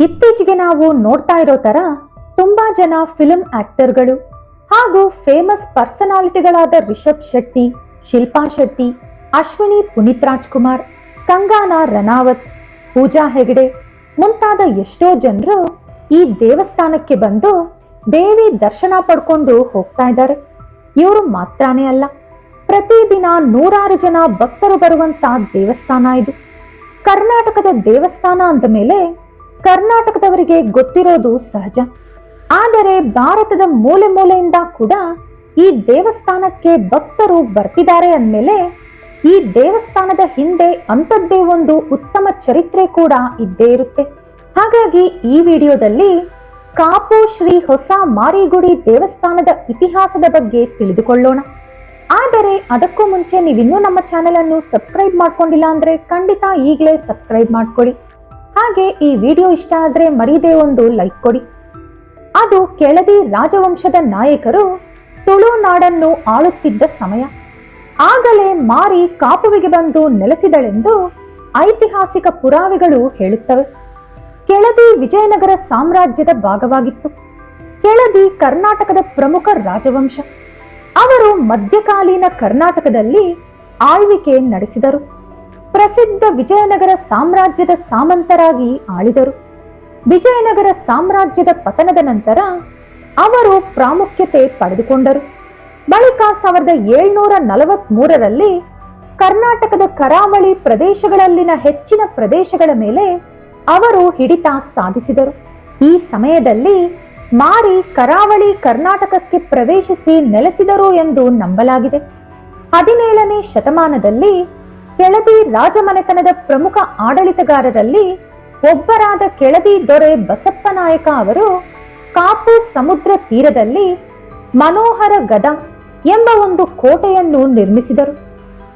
ಇತ್ತೀಚೆಗೆ ನಾವು ನೋಡ್ತಾ ಇರೋ ತರ ತುಂಬಾ ಜನ ಫಿಲ್ಮ್ ಆಕ್ಟರ್ಗಳು ಹಾಗೂ ಫೇಮಸ್ ಪರ್ಸನಾಲಿಟಿಗಳಾದ ರಿಷಬ್ ಶೆಟ್ಟಿ, ಶಿಲ್ಪಾ ಶೆಟ್ಟಿ, ಅಶ್ವಿನಿ ಪುನೀತ್ ರಾಜ್ಕುಮಾರ್, ಕಂಗಾನಾ ರನಾವತ್, ಪೂಜಾ ಹೆಗಡೆ ಮುಂತಾದ ಎಷ್ಟೋ ಜನರು ಈ ದೇವಸ್ಥಾನಕ್ಕೆ ಬಂದು ದೇವಿ ದರ್ಶನ ಪಡ್ಕೊಂಡು ಹೋಗ್ತಾ ಇದ್ದಾರೆ. ಇವರು ಮಾತ್ರನೇ ಅಲ್ಲ, ಪ್ರತಿದಿನ ನೂರಾರು ಜನ ಭಕ್ತರು ಬರುವಂತ ದೇವಸ್ಥಾನ ಇದು. ಕರ್ನಾಟಕದ ದೇವಸ್ಥಾನ ಅಂದ ಮೇಲೆ ಕರ್ನಾಟಕದವರಿಗೆ ಗೊತ್ತಿರೋದು ಸಹಜ. ಆದರೆ ಭಾರತದ ಮೂಲೆ ಮೂಲೆಯಿಂದ ಕೂಡ ಈ ದೇವಸ್ಥಾನಕ್ಕೆ ಭಕ್ತರು ಬರ್ತಿದ್ದಾರೆ ಅಂದಮೇಲೆ ಈ ದೇವಸ್ಥಾನದ ಹಿಂದೆ ಅಂಥದ್ದೇ ಒಂದು ಉತ್ತಮ ಚರಿತ್ರೆ ಕೂಡ ಇದ್ದೇ ಇರುತ್ತೆ. ಹಾಗಾಗಿ ಈ ವಿಡಿಯೋದಲ್ಲಿ ಕಾಪು ಶ್ರೀ ಹೊಸ ಮಾರಿಗುಡಿ ದೇವಸ್ಥಾನದ ಇತಿಹಾಸದ ಬಗ್ಗೆ ತಿಳಿದುಕೊಳ್ಳೋಣ. ಆದರೆ ಅದಕ್ಕೂ ಮುಂಚೆ ನೀವಿನ್ನೂ ನಮ್ಮ ಚಾನೆಲ್ ಅನ್ನು ಸಬ್ಸ್ಕ್ರೈಬ್ ಮಾಡ್ಕೊಂಡಿಲ್ಲ ಅಂದ್ರೆ ಖಂಡಿತ ಈಗಲೇ ಸಬ್ಸ್ಕ್ರೈಬ್ ಮಾಡ್ಕೊಳ್ಳಿ. ಹಾಗೆ ಈ ವಿಡಿಯೋ ಇಷ್ಟ ಆದ್ರೆ ಮರೀದೇ ಒಂದು ಲೈಕ್ ಕೊಡಿ. ಅದು ಕೆಳದಿ ರಾಜವಂಶದ ನಾಯಕರು ತುಳುನಾಡನ್ನು ಆಳುತ್ತಿದ್ದ ಸಮಯ. ಆಗಲೇ ಮಾರಿ ಕಾಪುವಿಗೆ ಬಂದು ನೆಲೆಸಿದಳೆಂದು ಐತಿಹಾಸಿಕ ಪುರಾವೆಗಳು ಹೇಳುತ್ತವೆ. ಕೆಳದಿ ವಿಜಯನಗರ ಸಾಮ್ರಾಜ್ಯದ ಭಾಗವಾಗಿತ್ತು. ಕೆಳದಿ ಕರ್ನಾಟಕದ ಪ್ರಮುಖ ರಾಜವಂಶ. ಅವರು ಮಧ್ಯಕಾಲೀನ ಕರ್ನಾಟಕದಲ್ಲಿ ಆಳ್ವಿಕೆ ನಡೆಸಿದರು. ಪ್ರಸಿದ್ಧ ವಿಜಯನಗರ ಸಾಮ್ರಾಜ್ಯದ ಸಾಮಂತರಾಗಿ ಆಳಿದರು. ವಿಜಯನಗರ ಸಾಮ್ರಾಜ್ಯದ ಪತನದ ನಂತರ ಅವರು ಪ್ರಾಮುಖ್ಯತೆ ಪಡೆದುಕೊಂಡರು. ಬಳಿಕ 1743ರಲ್ಲಿ ಕರ್ನಾಟಕದ ಕರಾವಳಿ ಪ್ರದೇಶಗಳಲ್ಲಿನ ಹೆಚ್ಚಿನ ಪ್ರದೇಶಗಳ ಮೇಲೆ ಅವರು ಹಿಡಿತ ಸಾಧಿಸಿದರು. ಈ ಸಮಯದಲ್ಲಿ ಮಾರಿ ಕರಾವಳಿ ಕರ್ನಾಟಕಕ್ಕೆ ಪ್ರವೇಶಿಸಿ ನೆಲೆಸಿದರು ಎಂದು ನಂಬಲಾಗಿದೆ. 17ನೇ ಶತಮಾನದಲ್ಲಿ ಕೆಳದಿ ರಾಜಮನೆತನದ ಪ್ರಮುಖ ಆಡಳಿತಗಾರರಲ್ಲಿ ಒಬ್ಬರಾದ ಕೆಳದಿ ದೊರೆ ಬಸಪ್ಪ ನಾಯಕ ಅವರು ಕಾಪು ಸಮುದ್ರ ತೀರದಲ್ಲಿ ಮನೋಹರ ಗದ ಎಂಬ ಒಂದು ಕೋಟೆಯನ್ನು ನಿರ್ಮಿಸಿದರು.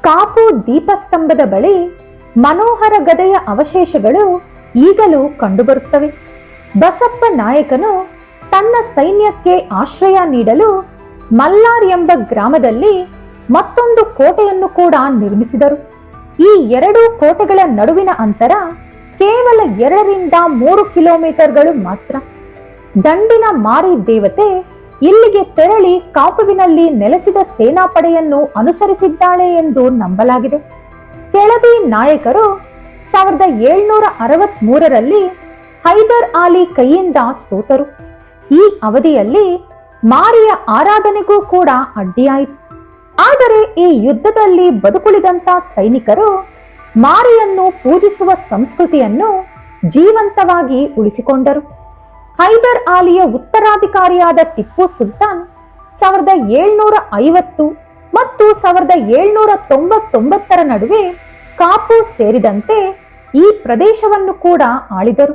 ಕಾಪು ದೀಪಸ್ತಂಭದ ಬಳಿ ಮನೋಹರ ಗದೆಯ ಅವಶೇಷಗಳು ಈಗಲೂ ಕಂಡುಬರುತ್ತವೆ. ಬಸಪ್ಪ ನಾಯಕನು ತನ್ನ ಸೈನ್ಯಕ್ಕೆ ಆಶ್ರಯ ನೀಡಲು ಮಲ್ಲಾರ್ ಎಂಬ ಗ್ರಾಮದಲ್ಲಿ ಮತ್ತೊಂದು ಕೋಟೆಯನ್ನು ಕೂಡ ನಿರ್ಮಿಸಿದರು. ಈ ಎರಡು ಕೋಟೆಗಳ ನಡುವಿನ ಅಂತರ ಕೇವಲ 2-3 ಕಿಲೋಮೀಟರ್ಗಳು ಮಾತ್ರ. ದಂಡಿನ ಮಾರಿ ದೇವತೆ ಇಲ್ಲಿಗೆ ತೆರಳಿ ಕಾಪುವಿನಲ್ಲಿ ನೆಲೆಸಿದ ಸೇನಾಪಡೆಯನ್ನು ಅನುಸರಿಸಿದ್ದಾಳೆ ಎಂದು ನಂಬಲಾಗಿದೆ. ಕೆಳದಿ ನಾಯಕರು 1763ರಲ್ಲಿ ಹೈದರ್ ಅಲಿ ಕೈಯಿಂದ ಸೋತರು. ಈ ಅವಧಿಯಲ್ಲಿ ಮಾರಿಯ ಆರಾಧನೆಗೂ ಕೂಡ ಅಡ್ಡಿಯಾಯಿತು. ಆದರೆ ಈ ಯುದ್ಧದಲ್ಲಿ ಬದುಕುಳಿದಂತ ಸೈನಿಕರು ಮಾರಿಯನ್ನು ಪೂಜಿಸುವ ಸಂಸ್ಕೃತಿಯನ್ನು ಜೀವಂತವಾಗಿ ಉಳಿಸಿಕೊಂಡರು. ಹೈದರ್ ಅಲಿಯ ಉತ್ತರಾಧಿಕಾರಿಯಾದ ಟಿಪ್ಪು ಸುಲ್ತಾನ್ 1750 ಮತ್ತು 1799ರ ನಡುವೆ ಕಾಪು ಸೇರಿದಂತೆ ಈ ಪ್ರದೇಶವನ್ನು ಕೂಡ ಆಳಿದರು.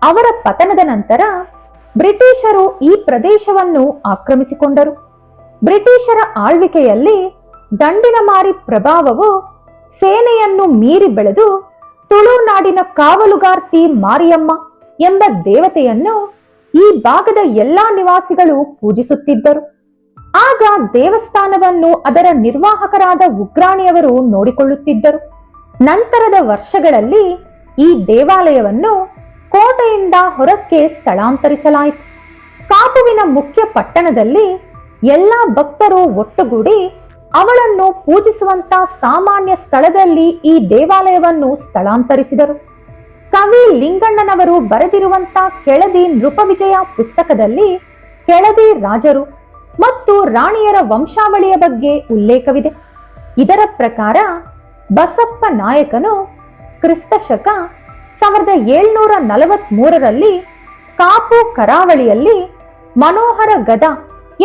ಅವರ ಪತನದ ನಂತರ ಬ್ರಿಟಿಷರು ಈ ಪ್ರದೇಶವನ್ನು ಆಕ್ರಮಿಸಿಕೊಂಡರು. ಬ್ರಿಟಿಷರ ಆಳ್ವಿಕೆಯಲ್ಲಿ ದಂಡಿನ ಮಾರಿ ಪ್ರಭಾವವು ಸೇನೆಯನ್ನು ಮೀರಿ ಬೆಳೆದು ತುಳುನಾಡಿನ ಕಾವಲುಗಾರ್ತಿ ಮಾರಿಯಮ್ಮ ಎಂಬ ದೇವತೆಯನ್ನು ಈ ಭಾಗದ ಎಲ್ಲಾ ನಿವಾಸಿಗಳು ಪೂಜಿಸುತ್ತಿದ್ದರು. ಆಗ ದೇವಸ್ಥಾನವನ್ನು ಅದರ ನಿರ್ವಾಹಕರಾದ ಉಗ್ರಾಣಿಯವರು ನೋಡಿಕೊಳ್ಳುತ್ತಿದ್ದರು. ನಂತರದ ವರ್ಷಗಳಲ್ಲಿ ಈ ದೇವಾಲಯವನ್ನು ಕೋಟೆಯಿಂದ ಹೊರಕ್ಕೆ ಸ್ಥಳಾಂತರಿಸಲಾಯಿತು. ಕಾಪುವಿನ ಮುಖ್ಯ ಪಟ್ಟಣದಲ್ಲಿ ಎಲ್ಲಾ ಭಕ್ತರು ಒಟ್ಟುಗೂಡಿ ಅವಳನ್ನು ಪೂಜಿಸುವಂತ ಸಾಮಾನ್ಯ ಸ್ಥಳದಲ್ಲಿ ಈ ದೇವಾಲಯವನ್ನು ಸ್ಥಳಾಂತರಿಸಿದರು. ಕವಿ ಲಿಂಗಣ್ಣನವರು ಬರೆದಿರುವಂತ ಕೆಳದಿ ನೃಪವಿಜಯ ಪುಸ್ತಕದಲ್ಲಿ ಕೆಳದಿ ರಾಜರು ಮತ್ತು ರಾಣಿಯರ ವಂಶಾವಳಿಯ ಬಗ್ಗೆ ಉಲ್ಲೇಖವಿದೆ. ಇದರ ಪ್ರಕಾರ ಬಸಪ್ಪ ನಾಯಕನು ಕ್ರಿಸ್ತಶಕ 1743ರಲ್ಲಿ ಕಾಪು ಕರಾವಳಿಯಲ್ಲಿ ಮನೋಹರ ಗದ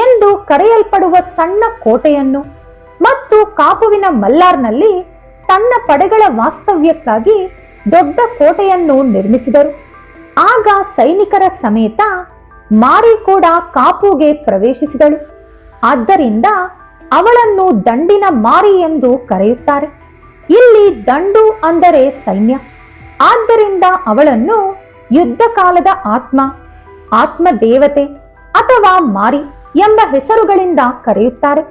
ಎಂದು ಕರೆಯಲ್ಪಡುವ ಸಣ್ಣ ಕೋಟೆಯನ್ನು ಮತ್ತು ಕಾಪುವಿನ ಮಲ್ಲಾರ್ನಲ್ಲಿ ತನ್ನ ಪಡೆಗಳ ವಾಸ್ತವ್ಯಕ್ಕಾಗಿ ದೊಡ್ಡ ಕೋಟೆಯನ್ನು ನಿರ್ಮಿಸಿದರು. ಆಗ ಸೈನಿಕರ ಸಮೇತ ಮಾರಿ ಕೂಡ ಕಾಪುಗೆ ಪ್ರವೇಶಿಸಿದಳು. ಆದ್ದರಿಂದ ಅವಳನ್ನು ದಂಡಿನ ಮಾರಿ ಎಂದು ಕರೆಯುತ್ತಾರೆ. ಇಲ್ಲಿ ದಂಡು ಅಂದರೆ ಸೈನ್ಯ. ಆದ್ದರಿಂದ ಅವಳನ್ನು ಯುದ್ಧ ಕಾಲದ ಆತ್ಮ ದೇವತೆ ಅಥವಾ ಮಾರಿ ಎಂಬ ಹೆಸರುಗಳಿಂದ ಕರೆಯುತ್ತಾರೆ.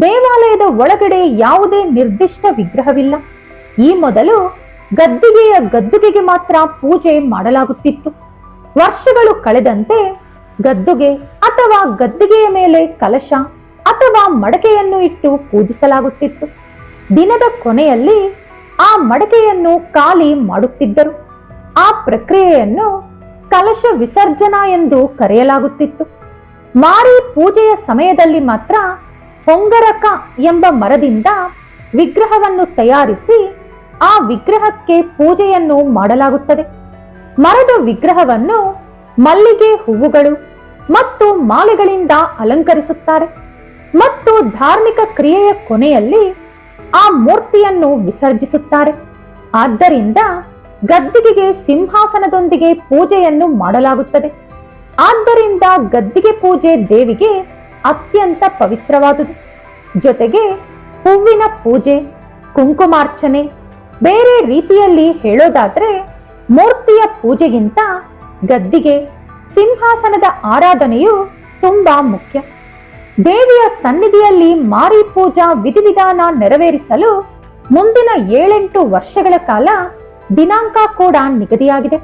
ದೇವಾಲಯದ ಒಳಗಡೆ ಯಾವುದೇ ನಿರ್ದಿಷ್ಟ ವಿಗ್ರಹವಿಲ್ಲ. ಈ ಮೊದಲು ಗದ್ದಿಗೆಯ ಗದ್ದುಗೆಗೆ ಮಾತ್ರ ಪೂಜೆ ಮಾಡಲಾಗುತ್ತಿತ್ತು. ವರ್ಷಗಳು ಕಳೆದಂತೆ ಗದ್ದುಗೆ ಅಥವಾ ಗದ್ದಿಗೆಯ ಮೇಲೆ ಕಲಶ ಅಥವಾ ಮಡಕೆಯನ್ನು ಇಟ್ಟು ಪೂಜಿಸಲಾಗುತ್ತಿತ್ತು. ದಿನದ ಕೊನೆಯಲ್ಲಿ ಆ ಮಡಕೆಯನ್ನು ಖಾಲಿ ಮಾಡುತ್ತಿದ್ದರು. ಆ ಪ್ರಕ್ರಿಯೆಯನ್ನು ಕಲಶ ವಿಸರ್ಜನಾ ಎಂದು ಕರೆಯಲಾಗುತ್ತಿತ್ತು. ಮಾರಿ ಪೂಜೆಯ ಸಮಯದಲ್ಲಿ ಮಾತ್ರ ಹೊಂಗರಕ ಎಂಬ ಮರದಿಂದ ವಿಗ್ರಹವನ್ನು ತಯಾರಿಸಿ ಆ ವಿಗ್ರಹಕ್ಕೆ ಪೂಜೆಯನ್ನು ಮಾಡಲಾಗುತ್ತದೆ. ಮರದ ವಿಗ್ರಹವನ್ನು ಮಲ್ಲಿಗೆ ಹೂವುಗಳು ಮತ್ತು ಮಾಲೆಗಳಿಂದ ಅಲಂಕರಿಸುತ್ತಾರೆ ಮತ್ತು ಧಾರ್ಮಿಕ ಕ್ರಿಯೆಯ ಕೊನೆಯಲ್ಲಿ ಆ ಮೂರ್ತಿಯನ್ನು ವಿಸರ್ಜಿಸುತ್ತಾರೆ. ಆದ್ದರಿಂದ ಗದ್ದಿಗೆಗೆ ಸಿಂಹಾಸನದೊಂದಿಗೆ ಪೂಜೆಯನ್ನು ಮಾಡಲಾಗುತ್ತದೆ. ಆದ್ದರಿಂದ ಗದ್ದಿಗೆ ಪೂಜೆ ದೇವಿಗೆ ಅತ್ಯಂತ ಪವಿತ್ರವಾದುದು. ಜೊತೆಗೆ ಹೂವಿನ ಪೂಜೆ, ಕುಂಕುಮಾರ್ಚನೆ, ಬೇರೆ ರೀತಿಯಲ್ಲಿ ಹೇಳೋದಾದ್ರೆ ಮೂರ್ತಿಯ ಪೂಜೆಗಿಂತ ಗದ್ದಿಗೆ, ಸಿಂಹಾಸನದ ಆರಾಧನೆಯು ತುಂಬಾ ಮುಖ್ಯ. ದೇವಿಯ ಸನ್ನಿಧಿಯಲ್ಲಿ ಮಾರಿ ಪೂಜಾ ವಿಧಿವಿಧಾನ ನೆರವೇರಿಸಲು ಮುಂದಿನ 7-8 ವರ್ಷಗಳ ಕಾಲ ದಿನಾಂಕ ಕೂಡ ನಿಗದಿಯಾಗಿದೆ.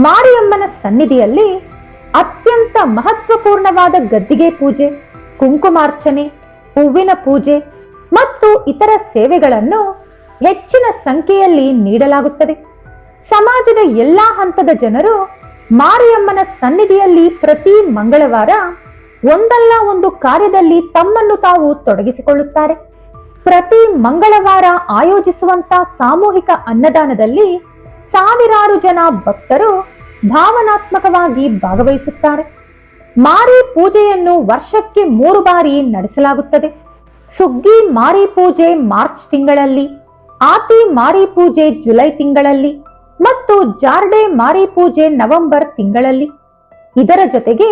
ಮಾರಿಯಮ್ಮನ ಸನ್ನಿಧಿಯಲ್ಲಿ ಅತ್ಯಂತ ಮಹತ್ವಪೂರ್ಣವಾದ ಗದ್ದಿಗೆ ಪೂಜೆ, ಕುಂಕುಮಾರ್ಚನೆ, ಹೂವಿನ ಪೂಜೆ ಮತ್ತು ಇತರ ಸೇವೆಗಳನ್ನು ಹೆಚ್ಚಿನ ಸಂಖ್ಯೆಯಲ್ಲಿ ನೀಡಲಾಗುತ್ತದೆ. ಸಮಾಜದ ಎಲ್ಲಾ ಹಂತದ ಜನರು ಮಾರಿಯಮ್ಮನ ಸನ್ನಿಧಿಯಲ್ಲಿ ಪ್ರತಿ ಮಂಗಳವಾರ ಒಂದಲ್ಲ ಒಂದು ಕಾರ್ಯದಲ್ಲಿ ತಮ್ಮನ್ನು ತಾವು ತೊಡಗಿಸಿಕೊಳ್ಳುತ್ತಾರೆ. ಪ್ರತಿ ಮಂಗಳವಾರ ಆಯೋಜಿಸುವಂತ ಸಾಮೂಹಿಕ ಅನ್ನದಾನದಲ್ಲಿ ಸಾವಿರಾರು ಜನ ಭಕ್ತರು ಭಾವನಾತ್ಮಕವಾಗಿ ಭಾಗವಹಿಸುತ್ತಾರೆ. ಮಾರಿ ಪೂಜೆಯನ್ನು ವರ್ಷಕ್ಕೆ 3 ಬಾರಿ ನಡೆಸಲಾಗುತ್ತದೆ. ಸುಗ್ಗಿ ಮಾರಿ ಪೂಜೆ ಮಾರ್ಚ್ ತಿಂಗಳಲ್ಲಿ, ಆತಿ ಮಾರಿ ಪೂಜೆ ಜುಲೈ ತಿಂಗಳಲ್ಲಿ ಮತ್ತು ಜಾರ್ಡೆ ಮಾರಿ ಪೂಜೆ ನವೆಂಬರ್ ತಿಂಗಳಲ್ಲಿ. ಇದರ ಜೊತೆಗೆ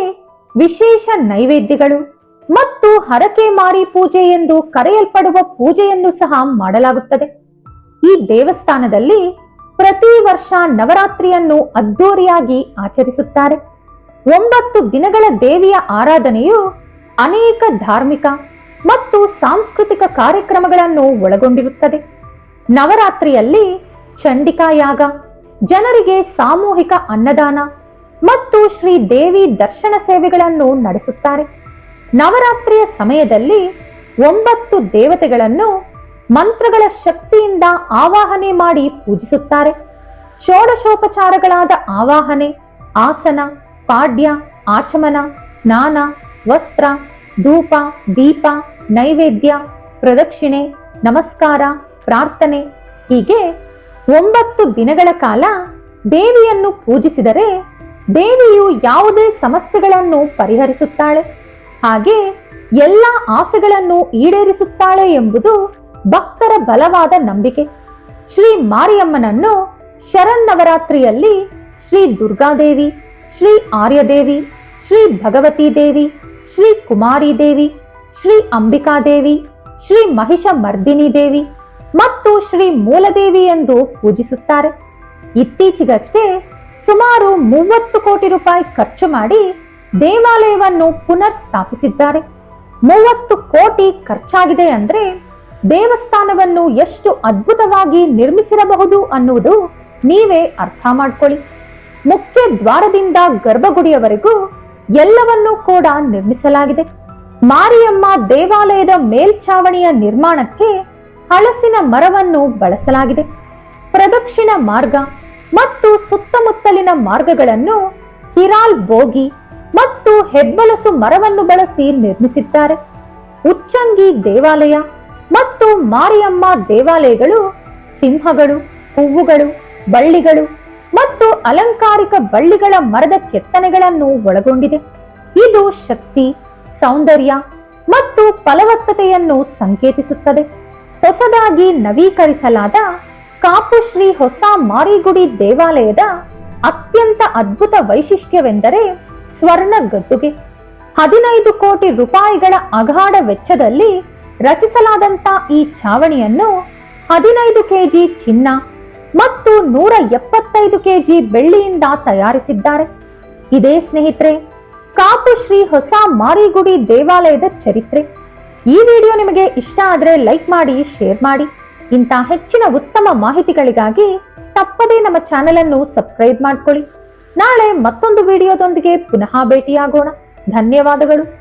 ವಿಶೇಷ ನೈವೇದ್ಯಗಳು ಮತ್ತು ಹರಕೆ ಮಾರಿ ಪೂಜೆ ಎಂದು ಕರೆಯಲ್ಪಡುವ ಪೂಜೆಯನ್ನು ಸಹ ಮಾಡಲಾಗುತ್ತದೆ. ಈ ದೇವಸ್ಥಾನದಲ್ಲಿ ಪ್ರತಿ ವರ್ಷ ನವರಾತ್ರಿಯನ್ನು ಅದ್ದೂರಿಯಾಗಿ ಆಚರಿಸುತ್ತಾರೆ. 9 ದಿನಗಳ ದೇವಿಯ ಆರಾಧನೆಯು ಅನೇಕ ಧಾರ್ಮಿಕ ಮತ್ತು ಸಾಂಸ್ಕೃತಿಕ ಕಾರ್ಯಕ್ರಮಗಳನ್ನು ಒಳಗೊಂಡಿರುತ್ತದೆ. ನವರಾತ್ರಿಯಲ್ಲಿ ಚಂಡಿಕಾ ಯಾಗ, ಜನರಿಗೆ ಸಾಮೂಹಿಕ ಅನ್ನದಾನ ಮತ್ತು ಶ್ರೀ ದೇವಿ ದರ್ಶನ ಸೇವೆಗಳನ್ನು ನಡೆಸುತ್ತಾರೆ. ನವರಾತ್ರಿಯ ಸಮಯದಲ್ಲಿ 9 ದೇವತೆಗಳನ್ನು ಮಂತ್ರಗಳ ಶಕ್ತಿಯಿಂದ ಆವಾಹನೆ ಮಾಡಿ ಪೂಜಿಸುತ್ತಾರೆ. ಷೋಡಶೋಪಚಾರಗಳಾದ ಆವಾಹನೆ, ಆಸನ, ಪಾಡ್ಯ, ಆಚಮನ, ಸ್ನಾನ, ವಸ್ತ್ರ, ಧೂಪ, ದೀಪ, ನೈವೇದ್ಯ, ಪ್ರದಕ್ಷಿಣೆ, ನಮಸ್ಕಾರ, ಪ್ರಾರ್ಥನೆ ಹೀಗೆ 9 ದಿನಗಳ ಕಾಲ ದೇವಿಯನ್ನು ಪೂಜಿಸಿದರೆ ದೇವಿಯು ಯಾವುದೇ ಸಮಸ್ಯೆಗಳನ್ನು ಪರಿಹರಿಸುತ್ತಾಳೆ, ಹಾಗೆ ಎಲ್ಲ ಆಸೆಗಳನ್ನು ಈಡೇರಿಸುತ್ತಾಳೆ ಎಂಬುದು ಭಕ್ತರ ಬಲವಾದ ನಂಬಿಕೆ. ಶ್ರೀ ಮಾರಿಯಮ್ಮನನ್ನು ಶರನ್ನವರಾತ್ರಿಯಲ್ಲಿ ಶ್ರೀ ದುರ್ಗಾದೇವಿ, ಶ್ರೀ ಆರ್ಯದೇವಿ, ಶ್ರೀ ಭಗವತಿ ದೇವಿ, ಶ್ರೀ ಕುಮಾರಿ ದೇವಿ, ಶ್ರೀ ಅಂಬಿಕಾದೇವಿ, ಶ್ರೀ ಮಹಿಷ ಮರ್ದಿನಿ ದೇವಿ ಮತ್ತು ಶ್ರೀ ಮೂಲದೇವಿ ಎಂದು ಪೂಜಿಸುತ್ತಾರೆ. ಇತ್ತೀಚೆಗಷ್ಟೇ ಸುಮಾರು 30 ಕೋಟಿ ರೂಪಾಯಿ ಖರ್ಚು ಮಾಡಿ ದೇವಾಲಯವನ್ನು ಪುನರ್ ಸ್ಥಾಪಿಸಿದ್ದಾರೆ. 30 ಕೋಟಿ ಖರ್ಚಾಗಿದೆ ಅಂದ್ರೆ ದೇವಸ್ಥಾನವನ್ನು ಎಷ್ಟು ಅದ್ಭುತವಾಗಿ ನಿರ್ಮಿಸಿರಬಹುದು ಅನ್ನುವುದು ನೀವೇ ಅರ್ಥ ಮಾಡ್ಕೊಳ್ಳಿ. ಮುಖ್ಯ ದ್ವಾರದಿಂದ ಗರ್ಭಗುಡಿಯವರೆಗೂ ಎಲ್ಲವನ್ನೂ ಕೂಡ ನಿರ್ಮಿಸಲಾಗಿದೆ. ಮಾರಿಯಮ್ಮ ದೇವಾಲಯದ ಮೇಲ್ಛಾವಣಿಯ ನಿರ್ಮಾಣಕ್ಕೆ ಹಲಸಿನ ಮರವನ್ನು ಬಳಸಲಾಗಿದೆ. ಪ್ರದಕ್ಷಿಣ ಮಾರ್ಗ ಮತ್ತು ಸುತ್ತಮುತ್ತಲಿನ ಮಾರ್ಗಗಳನ್ನು ಹಿರಾಲ್ ಬೋಗಿ ಮತ್ತು ಹೆಬ್ಬಲಸು ಮರವನ್ನು ಬಳಸಿ ನಿರ್ಮಿಸಿದ್ದಾರೆ. ಉಚ್ಚಂಗಿ ದೇವಾಲಯ ಮತ್ತು ಮಾರಿಯಮ್ಮ ದೇವಾಲಯಗಳು ಸಿಂಹಗಳು, ಹೂವುಗಳು, ಬಳ್ಳಿಗಳು ಮತ್ತು ಅಲಂಕಾರಿಕ ಬಳ್ಳಿಗಳ ಮರದ ಕೆತ್ತನೆಗಳನ್ನು ಒಳಗೊಂಡಿದೆ. ಇದು ಶಕ್ತಿ, ಸೌಂದರ್ಯ ಮತ್ತು ಫಲವತ್ತತೆಯನ್ನು ಸಂಕೇತಿಸುತ್ತದೆ. ಹೊಸದಾಗಿ ನವೀಕರಿಸಲಾದ ಕಾಪು ಶ್ರೀ ಹೊಸ ಮಾರಿಗುಡಿ ದೇವಾಲಯದ ಅತ್ಯಂತ ಅದ್ಭುತ ವೈಶಿಷ್ಟ್ಯವೆಂದರೆ ಸ್ವರ್ಣ ಗದ್ದುಗೆ. 15 ಕೋಟಿ ರೂಪಾಯಿಗಳ ಅಗಾಧ ವೆಚ್ಚದಲ್ಲಿ ರಚಿಸಲಾದಂತ ಈ ಛಾವಣಿಯನ್ನು 15 ಕೆಜಿ ಚಿನ್ನ ಮತ್ತು 175 ಕೆಜಿ ಬೆಳ್ಳಿಯಿಂದ ತಯಾರಿಸಿದ್ದಾರೆ. ಇದೇ ಸ್ನೇಹಿತರೆ ಕಾಪು ಶ್ರೀ ಹೊಸ ಮಾರಿಗುಡಿ ದೇವಾಲಯದ ಚರಿತ್ರೆ. ಈ ವಿಡಿಯೋ ನಿಮಗೆ ಇಷ್ಟ ಆದರೆ ಲೈಕ್ ಮಾಡಿ, ಶೇರ್ ಮಾಡಿ. ಇಂಥ ಹೆಚ್ಚಿನ ಉತ್ತಮ ಮಾಹಿತಿಗಳಿಗಾಗಿ ತಪ್ಪದೇ ನಮ್ಮ ಚಾನೆಲ್ ಅನ್ನು ಸಬ್ಸ್ಕ್ರೈಬ್ ಮಾಡ್ಕೊಳ್ಳಿ. ನಾಳೆ ಮತ್ತೊಂದು ವಿಡಿಯೋದೊಂದಿಗೆ ಪುನಃ ಭೇಟಿಯಾಗೋಣ. ಧನ್ಯವಾದಗಳು.